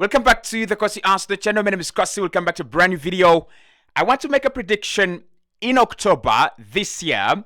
Welcome back to the Cossy Arsenal channel. My name is Cossy. Welcome back to a brand new video. I want to make a prediction in October this year.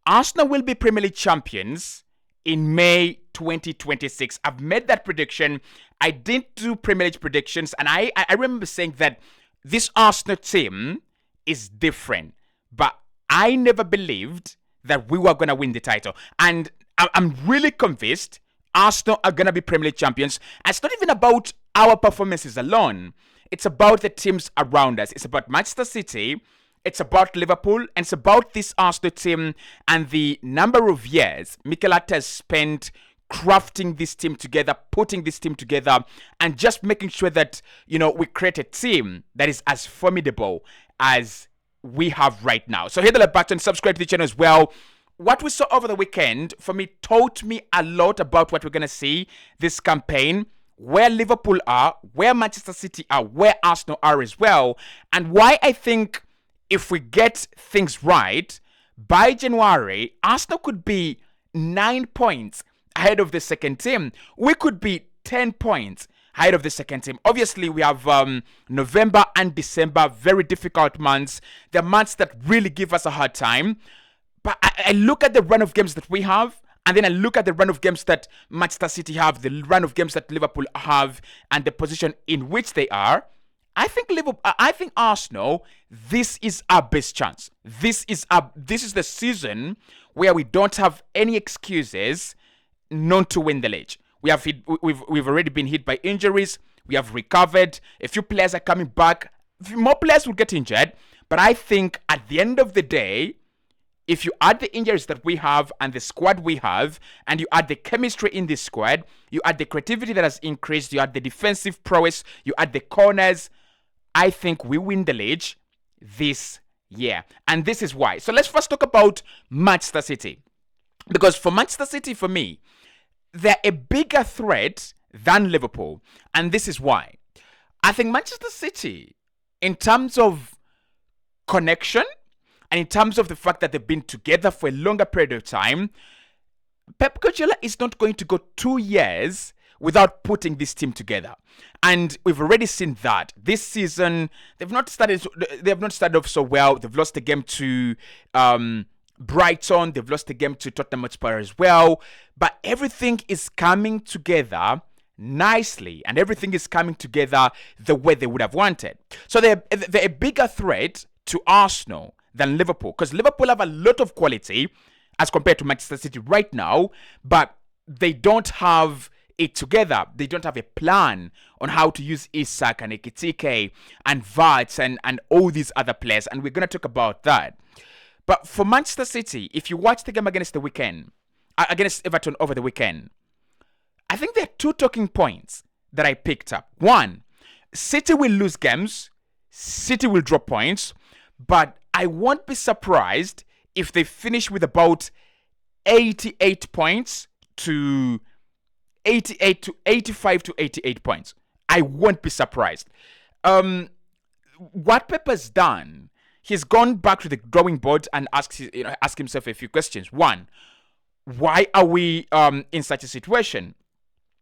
Arsenal will be Premier League champions in May 2026. I've made that prediction. I didn't do Premier League predictions, and I remember saying that this Arsenal team is different, but I never believed that we were going to win the title. And I'm really convinced Arsenal are going to be Premier League champions. And it's not even about our performances alone. It's about the teams around us. It's about Manchester City. It's about Liverpool. And it's about this Arsenal team and the number of years Mikel Arteta has spent crafting this team together, putting this team together, and just making sure that, we create a team that is as formidable as we have right now. So hit the like button, subscribe to the channel as well. What we saw over the weekend, for me, taught me a lot about what we're going to see this campaign, where Liverpool are, where Manchester City are, where Arsenal are as well, and why I think if we get things right, by January, Arsenal could be 9 points ahead of the second team. We could be 10 points ahead of the second team. Obviously, we have November and December, very difficult months. They're months that really give us a hard time. But I look at the run of games that we have, and then I look at the run of games that Manchester City have, the run of games that Liverpool have, and the position in which they are. I think Arsenal, this is our best chance. This is the season where we don't have any excuses not to win the league. We've already been hit by injuries. We have recovered. A few players are coming back. More players will get injured. But I think at the end of the day, if you add the injuries that we have and the squad we have, and you add the chemistry in this squad, you add the creativity that has increased, you add the defensive prowess, you add the corners, I think we win the league this year. And this is why. So let's first talk about Manchester City. Because for Manchester City, for me, they're a bigger threat than Liverpool. And this is why. I think Manchester City, in terms of connection, and in terms of the fact that they've been together for a longer period of time, Pep Guardiola is not going to go 2 years without putting this team together. And we've already seen that. This season, they have not started off so well. They've lost the game to Brighton. They've lost the game to Tottenham Hotspur as well. But everything is coming together nicely, and everything is coming together the way they would have wanted. So they're a bigger threat to Arsenal than Liverpool, because Liverpool have a lot of quality as compared to Manchester City right now, but they don't have it together. They don't have a plan on how to use Isak and Ekitike and Vats and all these other players, and we're going to talk about that. But for Manchester City, if you watch the game against Everton over the weekend, I think there are 2 talking points that I picked up. One, City will lose games, City will drop points, but I won't be surprised if they finish with about 88 points to 85 to 88 points. I won't be surprised. What Pep has done, he's gone back to the drawing board and asked himself a few questions. One, why are we in such a situation?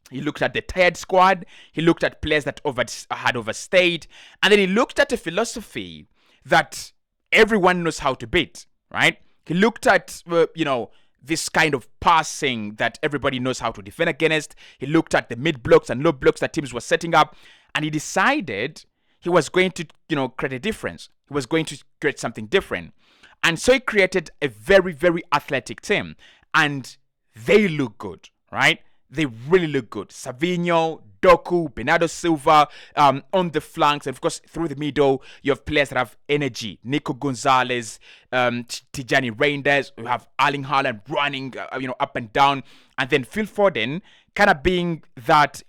He looked at the tired squad. He looked at players that had overstayed. And then he looked at a philosophy that everyone knows how to beat, right? He looked at, this kind of passing that everybody knows how to defend against. He looked at the mid blocks and low blocks that teams were setting up. And he decided he was going to, create a difference. He was going to create something different. And so he created a very, very athletic team. And they look good, right? They really look good. Savinho, Doku, Bernardo Silva on the flanks. And of course, through the middle, you have players that have energy. Nico Gonzalez, Tijani Reinders. You have Erling Haaland running, up and down. And then Phil Foden kind of being that,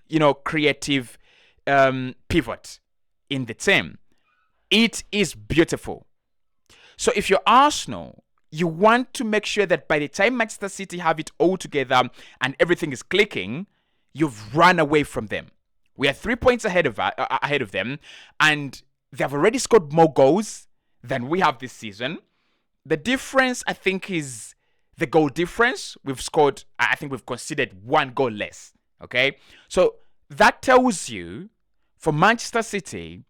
creative pivot in the team. It is beautiful. So if you're Arsenal, you want to make sure that by the time Manchester City have it all together and everything is clicking, you've run away from them. We are 3 points ahead of them, and they have already scored more goals than we have this season. The difference, I think, is the goal difference. We've conceded 1 goal less. Okay, so that tells you for Manchester City,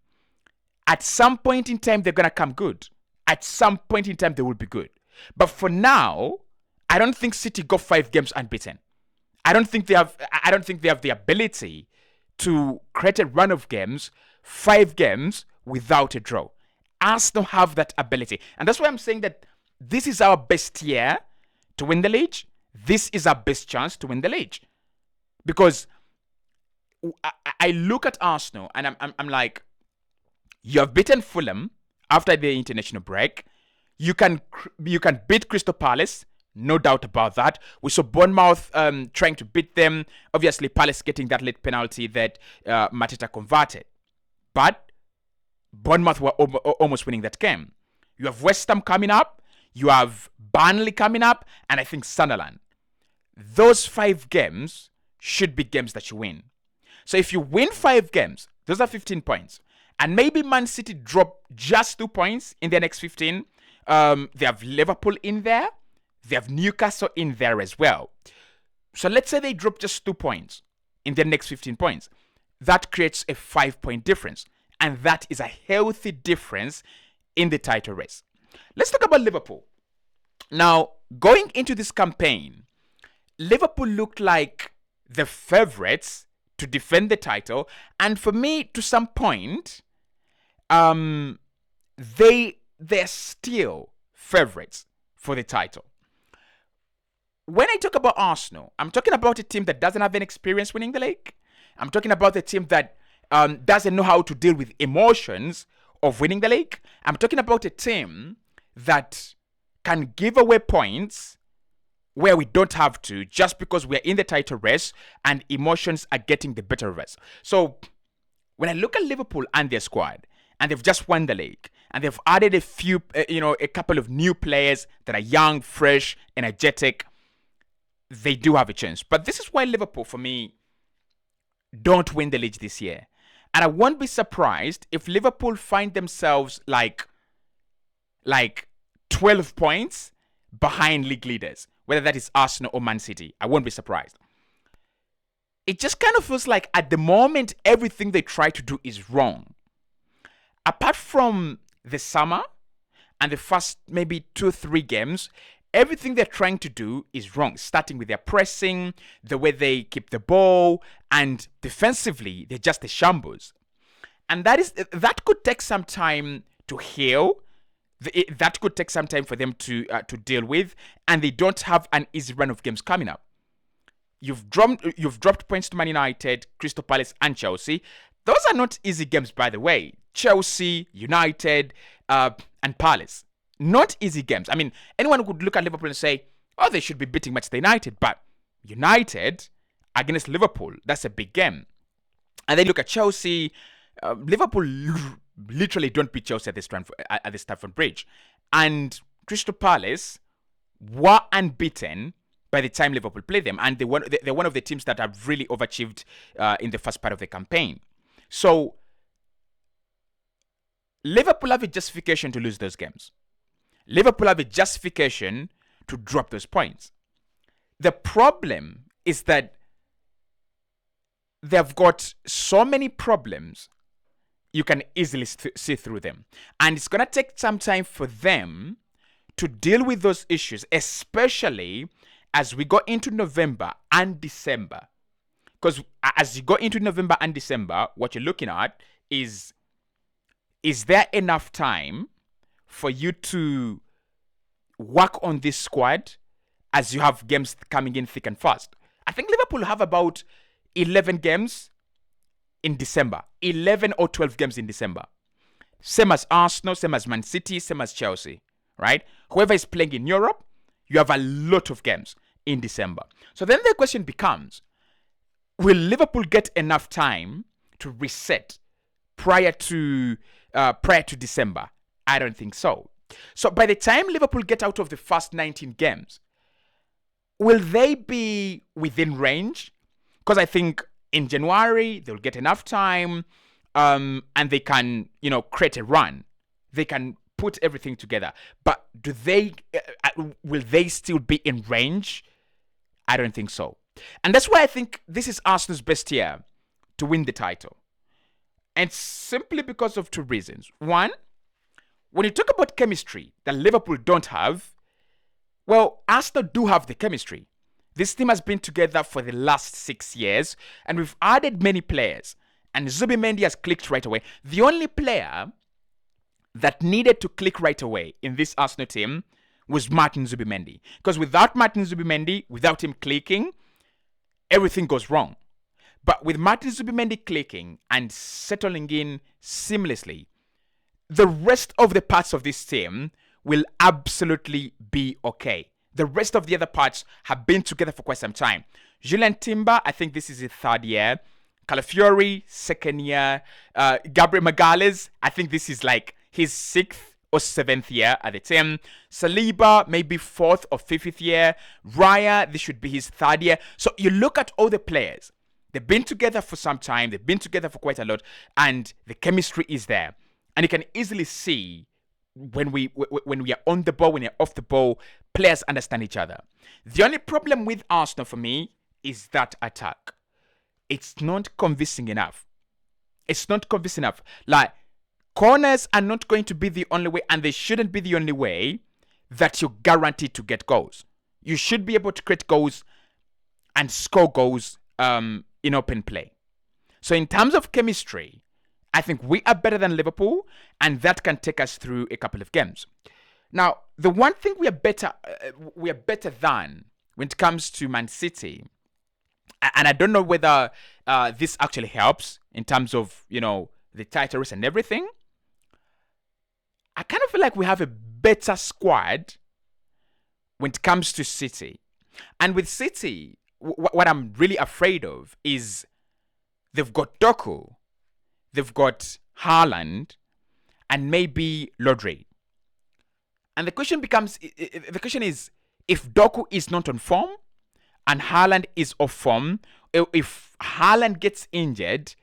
at some point in time, they're going to come good. At some point in time, they will be good. But for now, I don't think City got 5 games unbeaten. I don't think they have the ability to create a run of games, 5 games without a draw. Arsenal have that ability. And that's why I'm saying that this is our best year to win the league. This is our best chance to win the league. Because I look at Arsenal and I'm like, you have beaten Fulham after the international break. You can beat Crystal Palace, no doubt about that. We saw Bournemouth trying to beat them. Obviously, Palace getting that late penalty that Mateta converted. But Bournemouth were almost winning that game. You have West Ham coming up. You have Burnley coming up. And I think Sunderland. Those 5 games should be games that you win. So if you win 5 games, those are 15 points. And maybe Man City drop just 2 points in their next 15. They have Liverpool in there. They have Newcastle in there as well. So let's say they drop just 2 points in their next 15 points. That creates a 5-point difference. And that is a healthy difference in the title race. Let's talk about Liverpool. Now, going into this campaign, Liverpool looked like the favorites to defend the title. And for me, to some point, they're still favorites for the title. When I talk about Arsenal, I'm talking about a team that doesn't have any experience winning the league. I'm talking about a team that doesn't know how to deal with emotions of winning the league. I'm talking about a team that can give away points where we don't have to, just because we're in the title race and emotions are getting the better of us. So when I look at Liverpool and their squad, and they've just won the league, and they've added a couple of new players that are young, fresh, energetic, they do have a chance. But this is why Liverpool, for me, don't win the league this year. And I won't be surprised if Liverpool find themselves like 12 points behind league leaders, whether that is Arsenal or Man City. I won't be surprised. It just kind of feels like at the moment, everything they try to do is wrong. Apart from the summer and the first maybe 2-3 games, everything they're trying to do is wrong, starting with their pressing, the way they keep the ball, and defensively, they're just a shambles. And that could take some time to heal. That could take some time for them to deal with, and they don't have an easy run of games coming up. You've dropped points to Man United, Crystal Palace, and Chelsea. Those are not easy games, by the way. Chelsea, United, and Palace. Not easy games. I mean, anyone would look at Liverpool and say, oh, they should be beating Manchester United. But United against Liverpool, that's a big game. And then look at Chelsea. Liverpool literally don't beat Chelsea at the Stamford Bridge. And Crystal Palace were unbeaten by the time Liverpool played them. And they're one of the teams that have really overachieved in the first part of the campaign. So Liverpool have a justification to lose those games. Liverpool have a justification to drop those points. The problem is that they've got so many problems, you can easily see through them. And it's going to take some time for them to deal with those issues, especially as we go into November and December. Because as you go into November and December, what you're looking at is there enough time for you to work on this squad as you have games coming in thick and fast? I think Liverpool have about 11 games in December. 11 or 12 games in December. Same as Arsenal, same as Man City, same as Chelsea, right? Whoever is playing in Europe, you have a lot of games in December. So then the question becomes, will Liverpool get enough time to reset prior to December? I don't think so. So by the time Liverpool get out of the first 19 games, will they be within range? Because I think in January, they'll get enough time and they can, create a run. They can put everything together. But will they still be in range? I don't think so. And that's why I think this is Arsenal's best year to win the title. And simply because of two reasons. One, when you talk about chemistry that Liverpool don't have, well, Arsenal do have the chemistry. This team has been together for the last 6 years, and we've added many players. And Zubimendi has clicked right away. The only player that needed to click right away in this Arsenal team was Martin Zubimendi. Because without Martin Zubimendi, without him clicking, everything goes wrong. But with Martin Zubimendi clicking and settling in seamlessly, the rest of the parts of this team will absolutely be okay. The rest of the other parts have been together for quite some time. Julian Timber, I think this is his 3rd year. Calafiori, 2nd year. Gabriel Magalhaes, I think this is like his 6th or 7th year at the team. Saliba, maybe 4th or 5th year. Raya, this should be his 3rd year. So you look at all the players. They've been together for some time. They've been together for quite a lot. And the chemistry is there. And you can easily see when we are on the ball, when you're off the ball, players understand each other. The only problem with Arsenal for me is that attack. It's not convincing enough. It's not convincing enough. Like, corners are not going to be the only way, and they shouldn't be the only way that you're guaranteed to get goals. You should be able to create goals and score goals in open play. So in terms of chemistry, I think we are better than Liverpool, and that can take us through a couple of games. Now, the one thing we are better than when it comes to Man City, and I don't know whether this actually helps in terms of, the title race and everything. I kind of feel like we have a better squad when it comes to City. And with City, what I'm really afraid of is they've got Doku, they've got Haaland, and maybe Rodri. And the question is, if Doku is not on form and Haaland is off form, if Haaland gets injured,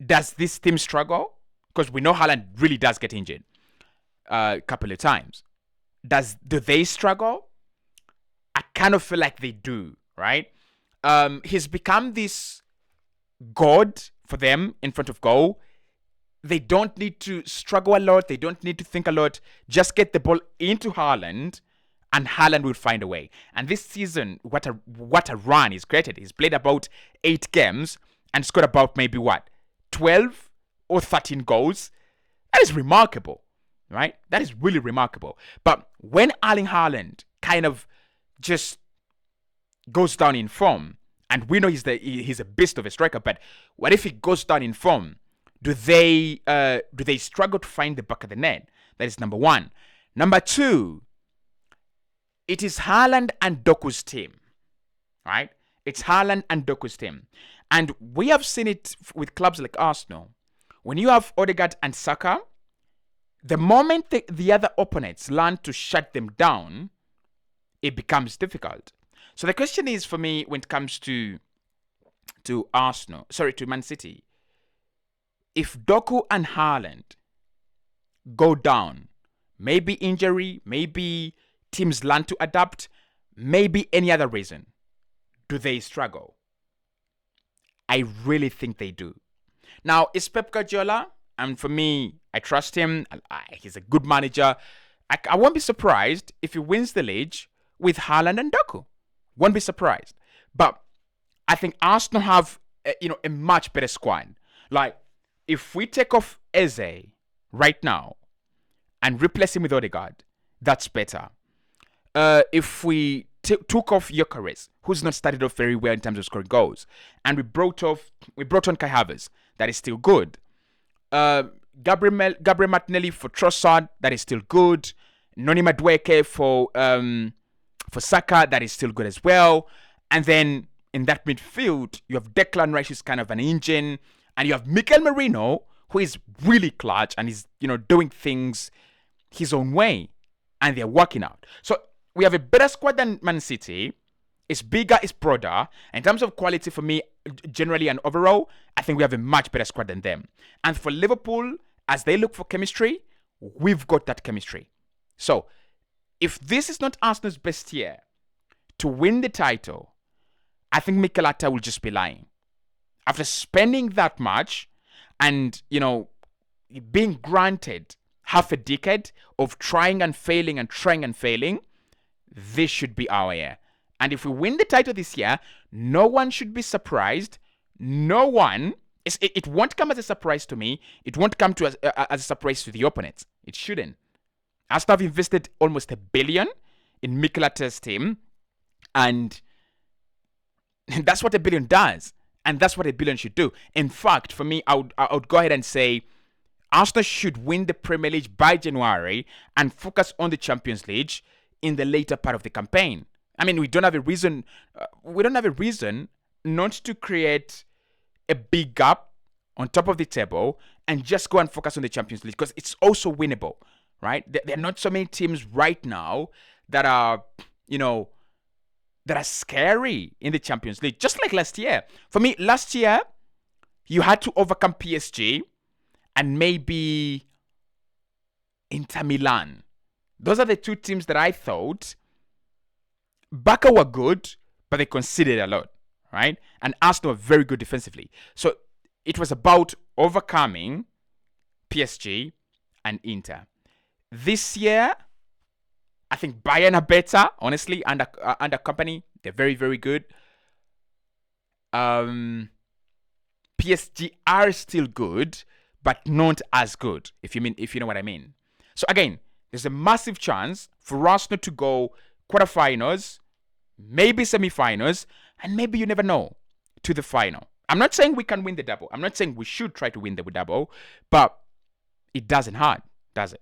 does this team struggle? Because we know Haaland really does get injured a couple of times. Do they struggle? I kind of feel like they do, right? He's become this god for them in front of goal. They don't need to struggle a lot. They don't need to think a lot. Just get the ball into Haaland, and Haaland will find a way. And this season, what a run he's created. He's played about 8 games and scored about maybe 12 or 13 goals. That is remarkable, right? That is really remarkable. But when Erling Haaland kind of just goes down in form, and we know he's a beast of a striker, but what if he goes down in form? Do they struggle to find the back of the net? That is number one. Number two, it is Haaland and Doku's team, right? It's Haaland and Doku's team. And we have seen it with clubs like Arsenal. When you have Odegaard and Saka, the moment the other opponents learn to shut them down, it becomes difficult. So the question is for me when it comes to Man City, if Doku and Haaland go down, maybe injury, maybe teams learn to adapt, maybe any other reason, do they struggle? I really think they do. Now, it's Pep Guardiola, and for me, I trust him. He's a good manager. I won't be surprised if he wins the league with Haaland and Doku. Won't be surprised. But I think Arsenal have a much better squad. Like, if we take off Eze right now and replace him with Odegaard, that's better. If we took off Gyökeres, who's not started off very well in terms of scoring goals, and we brought on Kai Havertz, that is still good. Gabriel Martinelli for Trossard, that is still good. Noni Madueke for Saka, that is still good as well. And then in that midfield, you have Declan Rice, who's kind of an engine, and you have Mikel Merino, who is really clutch and is doing things his own way, and they're working out. So we have a better squad than Man City. It's bigger, it's broader. In terms of quality, for me, generally and overall, I think we have a much better squad than them. And for Liverpool, as they look for chemistry, we've got that chemistry. So if this is not Arsenal's best year to win the title, I think Mikel Arteta will just be lying. After spending that much and, being granted half a decade of trying and failing and trying and failing, this should be our year. And if we win the title this year, no one should be surprised. No one. It won't come as a surprise to me. It won't come to as a surprise to the opponents. It shouldn't. Arsenal have invested almost $1 billion in Mikel Arteta's team. And that's what $1 billion does. And that's what $1 billion should do. In fact, for me, I would go ahead and say Arsenal should win the Premier League by January and focus on the Champions League in the later part of the campaign. I mean, we don't have a reason. Not to create a big gap on top of the table and just go and focus on the Champions League, because it's also winnable, right? There are not so many teams right now that are, that are scary in the Champions League. Just like last year. For me, last year, you had to overcome PSG and maybe Inter Milan. Those are the two teams that I thought Barca were good, but they conceded a lot, right? And Arsenal were very good defensively. So it was about overcoming PSG and Inter. This year, I think Bayern are better, honestly, under company. They're very, very good. PSG are still good, but not as good, if you know what I mean. So again, there's a massive chance for Arsenal to go quarterfinals, maybe semi-finals, and maybe, you never know, to the final. I'm not saying we can win the double. I'm not saying we should try to win the double, but it doesn't hurt, does it?